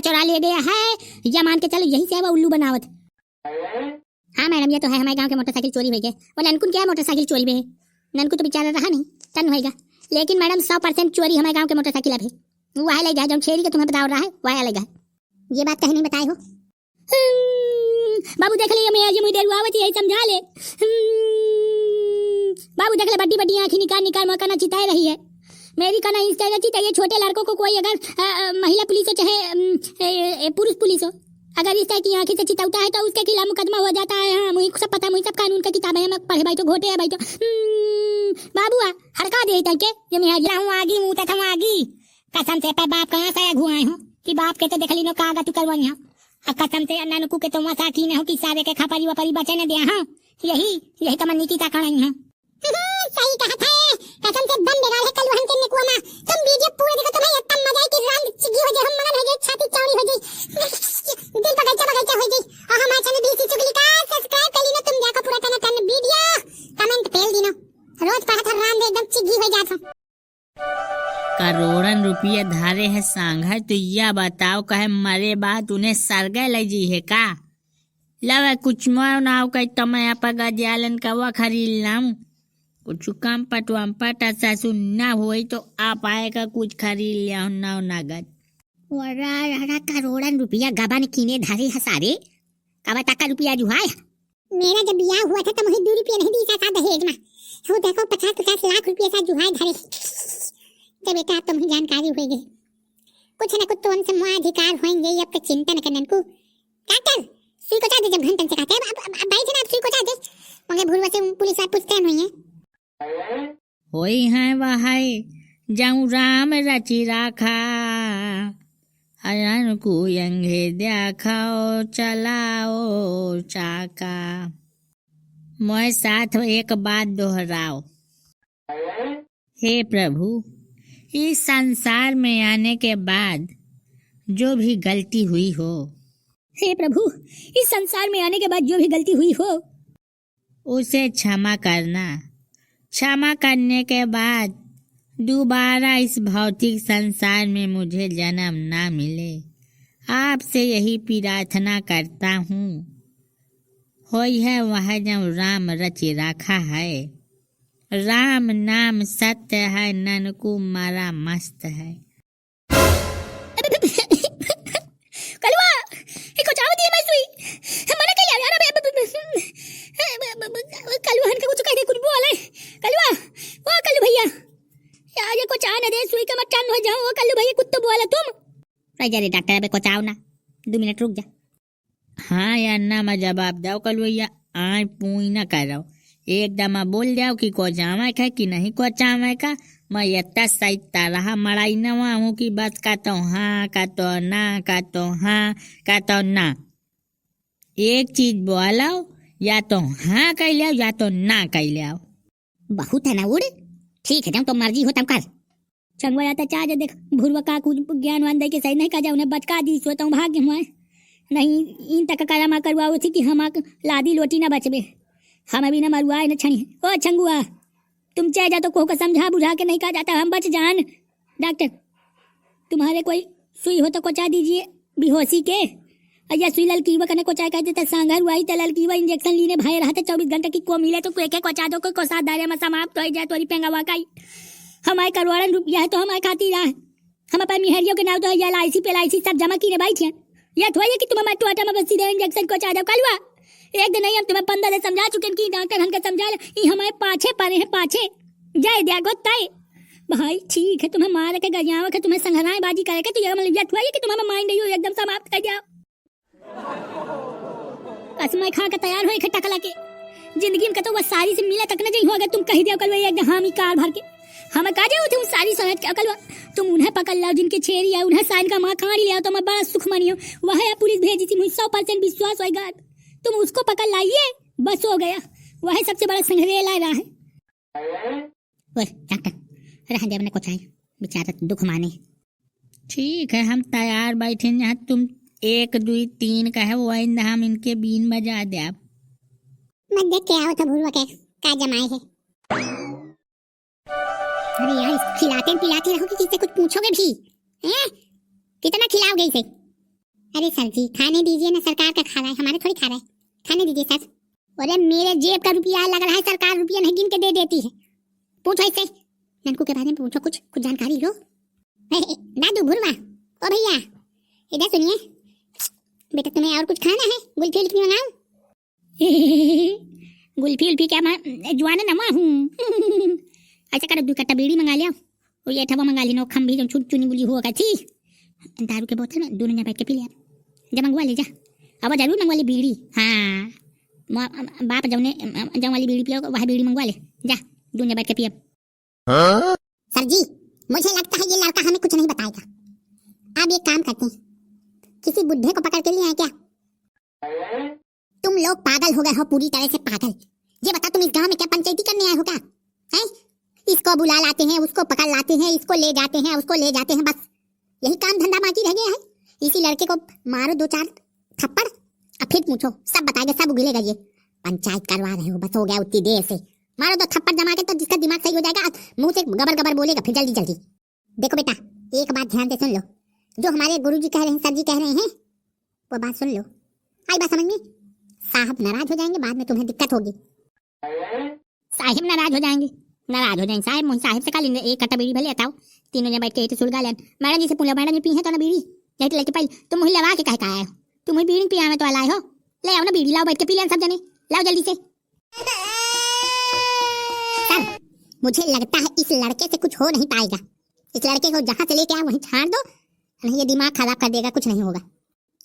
चुरा ले गया है, या मान के चलो यही से है वो उल्लू बनावत। हाँ मैडम, ये तो है, हमारे गांव के मोटरसाइकिल चोरी हो गए। वो ननकुन क्या मोटरसाइकिल चोरी में है, ननकू तो बेचारा रहा नहीं, टन होएगा। लेकिन मैडम 100% चोरी हमारे गांव के मोटरसाइकिल अभी वह ले गया, जो छेड़ी के तुम्हें बता रहा है वह ले गया। ये बात कहीं नहीं बताए हो बाबू, देख ले मैं मुझे देर आवत यही समझा ले। बाबू देख ले, बड्डी बड्डी आंखें निकाल निकाल मौका ना चिताए रही है मेरी कना इंस्टा चिताइए। छोटे लड़कों को कोई अगर महिला पुलिस हो चाहे पुरुष पुलिस हो, अगर इस तरह की आंखें से चिताता है तो उसके खिलाफ मुकदमा हो जाता है। हाँ मुझे सब पता, मुझे सब कानून की किताबें हैं, मैं पढ़े भाई तो घोटे है भाई तो। बाबू हड़का दे के ये मैं हूँ आगी मुँह तक आगी कसम से पे बाप कहाँ से घुआए हो कि बाप के तो देख ली नो कागा तू करवाई हो कसम से ननकू के तो मसाकी न हो कि सारे के खपरी वपरी बचे न दिया। हाँ यही तमन्नी की ताकड़ाई है। सही कहा था, कसम से बम बेगाल है कल वहन के निकुआ में तुम वीडियो पूरे देखो तुम्हें इतना मजा आई कि रांद चिगी हो जाए, हम मगन हो जाए, छाती चौड़ी हो जाए, दिल बगैचा बगैचा हो जाए। और हमारे चैनल बीसी चुगली का सब्सक्राइब कर लीनो, तुम देखो पूरा टन वीडियो कमेंट पेल दिनो, रोज पढ़ा था रांद एकदम चिगी हो जाता। करोड़न रुपया धारे है सांघा, तो यह बताओ कहे मरे बाद उन्हें सरगे ले जी है का लवा कुछ नाव कह तो मैं आप गजालन का वह खरीद लाऊं, कुछ काम पटवाम पटा सासु ना हुई तो आप आएगा कुछ खरीद लिया ना नगद। वरा करोड़न रुपया गबन कीने धारे है सारे कब तक का रुपया जुहा है। मेरा जब ब्याह हुआ था तो मुझे 2 रुपया नहीं दी था दहेज में, वो देखो 50-50 लाख रुपया सा जुहा धारे। तो बेटा तुम ही जानकारी होगी, कुछ न कुछ तो उनसे मुआ अधिकार होंगे, अब तक चिंता न करने को। डॉक्टर सुई को चाह दे, जब घंटन से कहते हैं अब भाई जनाब सुई को चाह दे, मगर भूल से पुलिस आप पूछते नहीं है। होई है वह जाऊं राम रची राखा हरन को यंगे देखाओ चलाओ चाका। मोए साथ एक बात दोहराओ, हे प्रभु इस संसार में आने के बाद जो भी गलती हुई हो, हे प्रभु इस संसार में आने के बाद जो भी गलती हुई हो उसे क्षमा करना। क्षमा करने के बाद दोबारा इस भौतिक संसार में मुझे जन्म ना मिले, आपसे यही प्रार्थना करता हूँ। होई है वह जब राम रचि रखा है, राम नाम सत्य है, ननकू मारा मस्त है। कलवा एको चाव दिए मैं सुई मने के यार कलवा हन के कुछ कह दे कुछ बोले कलवा ओ कल्लू भैया यार ये को चाह न दे सुई का मत टन हो जाओ। ओ कल्लू भैया कुत्तो बोला तुम राजा रे डॉक्टर पे को चाव ना 2 मिनट रुक जा। हाँ यार ना मैं जवाब दो कल भैया आए पूई ना कर रहा हूँ, एकदम बोल जाओ कि को जावे का कि नहीं को चावे का। मैं इतना सही तरह मड़ाई न हूँ कि बस का तो हाँ का तो ना का तो हाँ का तो ना, एक चीज बोलो या तो हाँ कह लिया या तो ना कह लिया। बहुत है ना उड़, ठीक है जब तो मर्जी हो तब कर। चंगवा आता चाह देख भूरवा का कुछ ज्ञानवान दे के सही नहीं का जा उन्हें बचका दी सोता हूँ भाग्य हुआ नहीं इन तक करमा करवाओ थी कि हम लादी लोटी ना बचबे, हम अभी न मरुआए न छनी। ओ छंगुआ तुम चाह जा तो को समझा बुझा के नहीं कहा जाता हम बच जान। डॉक्टर तुम्हारे कोई सुई हो तो कोचा दीजिए बेहोशी के, या सुई ललकीवा करने कोचा कहते थे सांगर हुआ तो ललकीवा इंजेक्शन लेने भाई रहा था 24 घंटे की को मिले तो के कोचा दो को साथ दारे में समाप्त हो जाए तोरी पेंगावा का हमारे करोड़न रुपया है तो हमारे खाती रहा हम अपन मिहरियों के नाम तो LIC PLIC सब जमा की भाई थे। या थोड़ा कि तुम हमारे टोटा में बस सीधे इंजेक्शन कोचा दो कलवा एक दिन नहीं हम तुम्हें 15 दिन समझा चुके कि डॉक्टर हमके समझा ले हमारे पाछे पड़े हैं पाछे जाए दिया गोताए भाई ठीक है तुम्हें मार के गरियावा के तुम्हें संघराए बाजी करे के तो ये मतलब यह हुआ कि तुम्हें माइंड नहीं हो एकदम समाप्त कर दिया। असमय खा के तैयार हो इकट्ठा कला के जिंदगी में तो वह सारी से मिला तक न नहीं होगा। तुम कह दिया कल एकदम हामी कार भर के हमें कहा जाओ तुम सारी समझ के अकल तुम उन्हें पकड़ लाओ जिनके छेरी है उन्हें साइन का माँ खाड़ी लिया तो मैं बड़ा सुख मानी हूँ। वह पुलिस भेजी थी मुझे 100% विश्वास होगा तुम उसको पकड़ लाइए बस हो गया, वह सबसे बड़ा संघरेला रहा है। डॉक्टर रह दे कुछ आए बेचारा दुख माने। ठीक है हम तैयार बैठे यहाँ, तुम 1 2 3 का है वो हम इनके बीन बजा दे। आप मैं देख के आओ था भूलवा के का जमाए है। अरे यार खिलाते पिलाते रहो कि किससे कुछ पूछोगे भी हैं? कितना खिलाओगे इसे? अरे सर जी खाने दीजिए ना, सरकार का खा रहा है, हमारे थोड़ी खा रहा है, खाने दीजिए सर। अरे मेरे जेब का रुपया लग रहा है, सरकार रुपया नहीं गिन के दे देती है। पूछो इससे, ननकू के बारे में पूछो, कुछ जानकारी लो। दादू भुरवा, ओ भैया इधर सुनिए, बेटा तुम्हें और कुछ खाना है? गुल्फी उल्फी मंगाऊं? गुल्फी उल्फी क्या, मैं जुआन नमा हूँ। अच्छा करो 2 कट्टा बीड़ी मंगा लिया, और ये ठवा मंगा लेना, खम्भी जो चुनी बुली होगा थी, दारू के बोतल में दोनों बैठ के पी लिया। जा मंगवा ले जा, अब जरूर मंगवा ले बीड़ी। हाँ बाप जौने जम वाली बीड़ी पियो वह बीड़ी मंगवा ले जा, दोनों बैठ के पिया। सर जी मुझे लगता है ये लड़का हमें कुछ नहीं बताएगा। अब एक काम करते हैं, किसी बुढ़े को पकड़ के लिए आए क्या? तुम लोग पागल हो गए हो, पूरी तरह से पागल। ये बता तुम इस गांव में क्या पंचायती करने आए हो क्या? हैं? इसको बुला लाते हैं, उसको पकड़ लाते हैं, इसको ले जाते हैं, उसको ले जाते हैं, बस यही काम धंधा बाकी रह गया है। इसी लड़के को मारो 2-4 थप्पड़, अब फिर पूछो, सब बताएगा, सब उगलेगा। ये पंचायत करवा रहे हो, बस हो गया उतनी देर से। मारो 2 थप्पड़ जमा के तो जिसका दिमाग सही हो जाएगा, मुंह से गबर गबर बोलेगा फिर जल्दी जल्दी। देखो बेटा एक बात ध्यान से सुन लो, जो हमारे गुरुजी कह रहे हैं, सर जी कह रहे हैं, वो बात सुन लो। आई बात समझ में? साहब नाराज हो जाएंगे, बाद में तुम्हें दिक्कत होगी। साहिब नाराज हो जाएंगे, नाराज हो जाएंगे साहिब। मुझे साहिब से कहा 1 कट्टा बीड़ी भले बताओ, तीनों ने बैठ के तो सुलगा लें। मैडम जी से पूछो, मैडम जी पी है तो ना बीड़ी? लेते लेते पहले तुम मुझे लगा के कह आए हो, तुम बीड़ी पिया में तो लाए हो, ले आओ ना बीड़ी, लाओ बैठ के पी लें सब जने, लाओ जल्दी से। सर मुझे लगता है इस लड़के से कुछ हो नहीं पाएगा। इस लड़के को जहाँ से लेके आए वहीं छाड़ दो, नहीं ये दिमाग खराब कर देगा, कुछ नहीं होगा।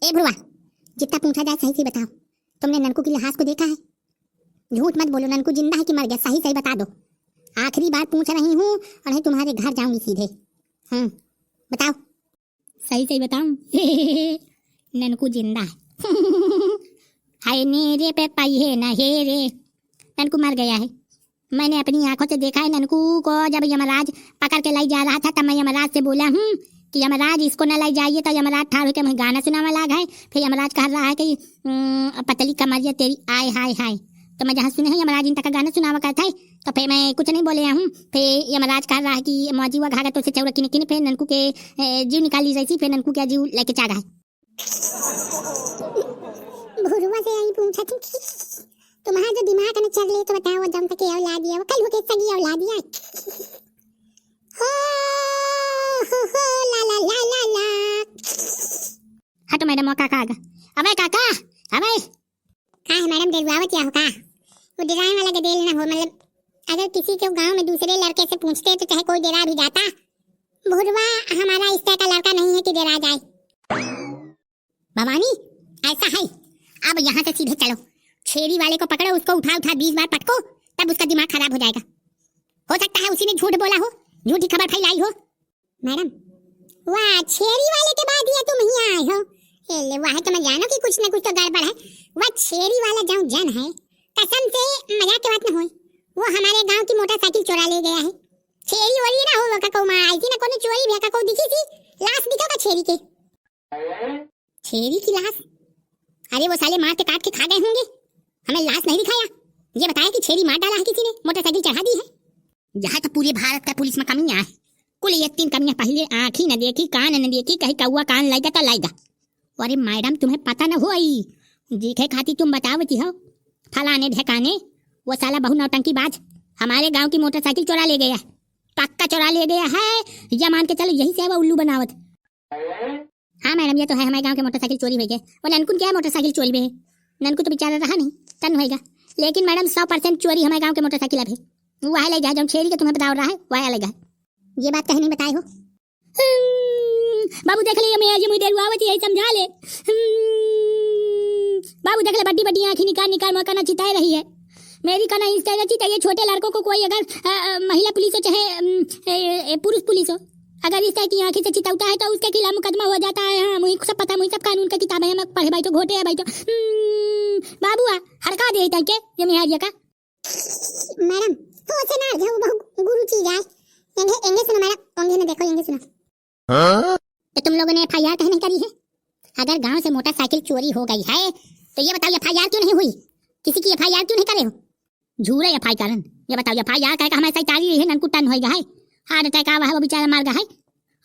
ए भुआ जितना पूछा जाए सही से बताओ, तुमने ननकू की लिहाज को देखा है? झूठ मत बोलो, ननकू जिंदा है कि मर गया, सही सही बता दो। आखिरी बार पूछ रही हूँ और नहीं तुम्हारे घर जाऊंगी सीधे। बताओ सही सही बताऊं। ननकू जिंदा है। हाय मेरे पे पाइए ना हे रे, ननकू मर गया है। मैंने अपनी आंखों से देखा है ननकू को, जब यमराज पकड़ के लाई जा रहा था तब मैं यमराज से बोला कि यमराज इसको न लाई जाइए, तो यमराज ठाड़ होकर मैं गाना सुनावा लगा है। फिर यमराज कह रहा है कि पतली कमरिया तेरी आय हाय हाय, तो मैं जहाँ सुने हैं यमराज इन तक का गाना सुनावा करता है, तो फिर मैं कुछ नहीं बोले हूँ। फिर यमराज कह रहा है कि मौजी हुआ घागा तो से चौरा किने किने, फिर ननकू के जीव निकाली रही थी, फिर ननकू का जीव लेके चागा है। भुरुआ से यही पूछा थी तुम्हारा जो दिमाग में चल ले, तो बताओ वो जम तक औलाद दिया, वो कल होके सगी औलाद दिया। हो ला ला ला ला ला। हटो मैडम, वो काका आगा। अबे काका, अबे का है मैडम, डरवावत क्या हो का? वो डराने वाला गदेल ना हो, मतलब अगर किसी के गांव में दूसरे लड़के से पूछते तो चाहे कोई डरा भी जाता। भुरवा हमारा इस तरह का लड़का नहीं है कि डरा जाए। भवानी ऐसा है, अब यहाँ से सीधे चलो, छेरी वाले को पकड़ो, उसको उठा उठा 20 बार पटको, तब उसका दिमाग खराब हो जाएगा। हो सकता है उसी ने झूठ बोला हो, झूठी खबर फैलाई हो। मैडम वाह, छेरी वाले के बाद ये तुम ही आए हो। ले वाह, तो मैं जानो कि कुछ न कुछ तो गड़बड़ है। वह छेरी वाला जो जन है, कसम से मजाक की बात न हो, वो हमारे गांव की मोटरसाइकिल चुरा ले गया है। छेरी वोरी ना हो, वो का को मां आई थी ना, कोनो चोरी भी का को दिखी थी, लाश दिखा का छेरी के। छेरी की लाश? अरे वो साले मार के काट के खा गए होंगे, हमें लाश नहीं दिखाया। ये बताया कि छेरी मार डाला है किसी ने, मोटरसाइकिल चढ़ा दी है। यहाँ तो पूरे भारत का पुलिस में कमियां है, कुल ये 3 कमियां, पहले आँखी न देखी, कान न देखी, कहीं कौआ कान लाएगा तो लाएगा। अरे मैडम तुम्हें पता न हो, जीखे खाती तुम बतावती हो, फलाने ढकाने वो साला बहु नौटंकी बाज हमारे गांव की मोटरसाइकिल चुरा ले गया, पक्का चुरा ले गया है, या मान के चलो यही से वो उल्लू बनावत। हाँ मैडम ये तो है, हमारे गांव की मोटरसाइकिल चोरी हो गई। वो ननकुन क्या मोटरसाइकिल चोरी में है, ननकू तो बेचारा रहा नहीं, तन होएगा, लेकिन मैडम 100% चोरी हमारे गांव के मोटरसाइकिल है, वह ले जाए, जो छेरी के तुम्हें बता रहा है वह ले जाए। ये बात कहीं नहीं बताए हो। बाबू देख ले, मैं आज मुझे रुआवत यही समझा ले। बाबू देख ले, बड्डी बड्डी आंखें निकाल निकाल मौका ना चिताए रही है मेरी, का ना इस तरह चिताइए। छोटे लड़कों को कोई अगर महिला पुलिस हो चाहे पुरुष पुलिस हो, अगर इस तरह की आंखें से चिताता है तो उसके खिलाफ मुकदमा हो जाता है। हाँ मुझे सब पता, मुझे सब कानून का किताब है, मैं पढ़े भाई तो घोटे है भाई तो। बाबू हड़का दे तक ये मिहारिया का। मैडम तो से ना जाओ, बहु गुरु चीज है। एंगे सुनो मैडम, ओंगे ने देखो, एंगे सुनो। तो तुम लोगों ने एफआईआर कहीं नहीं करी है? अगर गांव से मोटरसाइकिल चोरी हो गई है तो ये बताओ एफआईआर क्यों नहीं हुई? किसी की एफआईआर क्यों नहीं करे हो? झूरे एफआईआर, ये बताओ एफआईआर का हमारे सही तारी है, ननकू टन होएगा है, हार्ट अटैक आवा है, वो बेचारा मार गया है,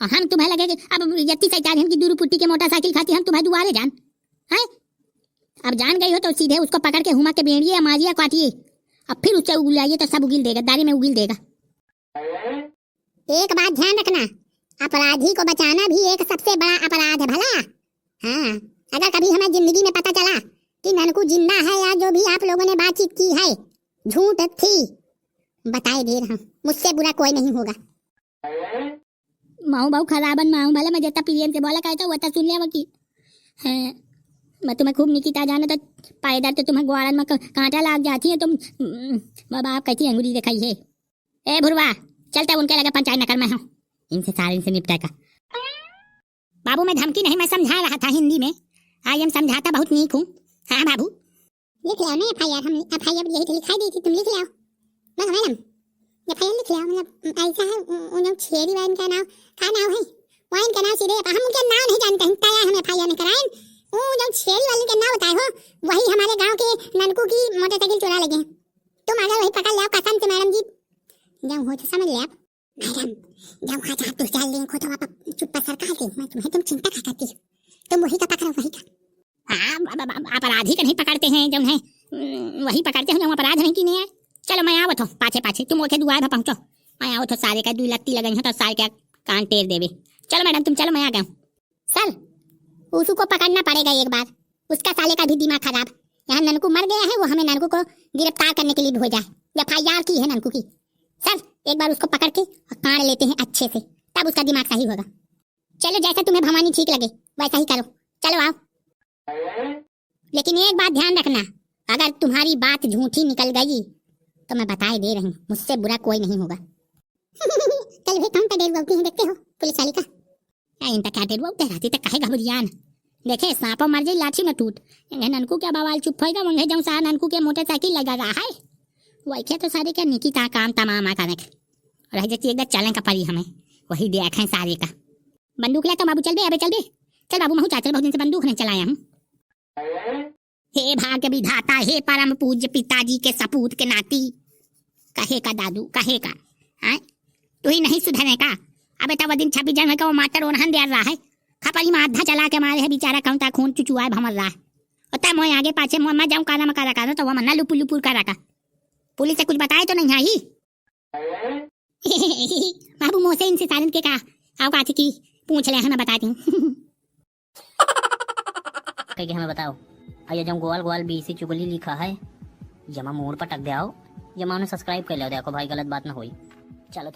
हम तुम्हें लगे कि अब यत्ती सैतान हम की दूर पुट्टी के मोटरसाइकिल खाती हम तुम्हें दुआरे जान है। अब जान गई हो तो सीधे उसको पकड़ के हुमा के बेड़िए मारिया काटिए, अब फिर उससे उगलाइए तो सब उगिल देगा, दारी में उगिल देगा। एक बात ध्यान रखना, अपराधी को बचाना भी एक सबसे बड़ा अपराध है भला। हाँ, अगर कभी हमें जिंदगी में पता चला कि ननकू जिंदा है या जो भी आप लोगों ने बातचीत की है झूठ थी, बताए दे रहा हूँ, मुझसे बुरा कोई नहीं होगा। माऊ बाऊ खराबन माऊ भले मैं जता प्रियम से बोला कहता वो तो सुन लिया वकी है। मैं तुम्हें खूब निकिता जाने तो पायदार तो तुम्हें ग्वारन में कांटा लाग जाती है, तुम बाप कैसी अंगुली दिखाई है। ए भुरवा चलता उनके लगे पंचायत नगर में हूँ, इनसे सारे इनसे निपटा का। बाबू मैं धमकी नहीं, मैं समझा रहा था हिंदी में। हाँ ये समझाता बहुत नीक हूँ। हाँ बाबू लिख लो ना एफआईआर, हम एफआईआर यही तो लिखाई दी थी, तुम लिख लो ना मैडम, एफआईआर लिख लो। मतलब ऐसा है उन छेड़ी वाइन का नाम का नाम है, वाइन का नाम सीधे हम उनका नाम नहीं जानते हैं, तया हम एफआईआर में कराएं। वो जो छेड़ी वाले का नाम बताए हो वही हमारे गांव के ननकू की मोटरसाइकिल चुरा लगे हैं। तुम अगर वही पकड़ लो कसम से मैडम जी, जब हो तो समझ ले आप मैडम, जब वहाँ आप तो चल लें खो तो आप चुप्पा सरकार दे, मैं तुम्हें तुम चिंता का करती हो, तुम वही का पकड़ो वही का। हाँ अपराधी का नहीं पकड़ते हैं जब है, वही पकड़ते हैं जो अपराध नहीं किए हैं। चलो मैं आवत हूँ पाछे पाछे, तुम ओके दुआ में पहुँचो, मैं आवत हूँ, सारे का दू लत्ती लगाई है तो सारे क्या कान टेर देवे। चलो मैडम तुम चलो, मैं आ गया हूँ। सर उसको पकड़ना पड़ेगा एक बार, उसका साले का भी दिमाग खराब। यहाँ ननकू मर गया है, वो हमें ननकू को गिरफ्तार करने के लिए भेजा है, एफआईआर की है ननकू की। सर एक बार उसको पकड़ के काट लेते हैं अच्छे से, तब उसका दिमाग सही होगा। चलो जैसा तुम्हें भवानी ठीक लगे वैसा ही करो, चलो आओ। लेकिन एक बात ध्यान रखना, अगर तुम्हारी बात झूठी निकल गई तो मैं बताए दे रही हूँ, मुझसे बुरा कोई नहीं होगा। कल भी कौन डेढ़ बोलती है देखते हो पुलिस वाली का, इनका क्या डेढ़ बोलते रहती तो कहे घबरियान देखे सांपो मर जाए लाठी न टूट। ननकू क्या बवाल चुप होएगा, वंगे जब सारा ननकू के मोटरसाइकिल लगा रहा है वही तो सारे क्या निकी ता काम तमाम करने रह जाती एकदम चलें का परी हमें, वही देखें सारे का। बंदूक लाता बाबू, चल बे अबे चल बे, चल बाबू महू चाचल बहुत दिन से बंदूक नहीं चलाया हूँ। हे भाग्य विधाता, हे परम पूज्य पिताजी के सपूत के नाती, कहे का दादू कहे का है तू ही नहीं सुधरने का। अब बेटा वो दिन 26 जनवरी का वो मातर ओनहन दे रहा है, खपरी में आधा चला के मारे है बेचारा, कौन खून चुचुआ भमर रहा है, और मैं आगे पाछे मैं जाऊँ काना मकारा का तो वह मन्ना लुपुर लुपुर करा का। पुलिस से कुछ बताए तो नहीं आई। बाबू मोसे इनसे सालन के का आओ काथी की पूछ ले, मैं बताती हूँ। कह के हमें बताओ, और ये जब गोल गोल बीसी चुगली लिखा है जमा मोड़ पर टक दे आओ, जमा उन्हें सब्सक्राइब कर लो, देखो भाई गलत बात ना होई। चलो।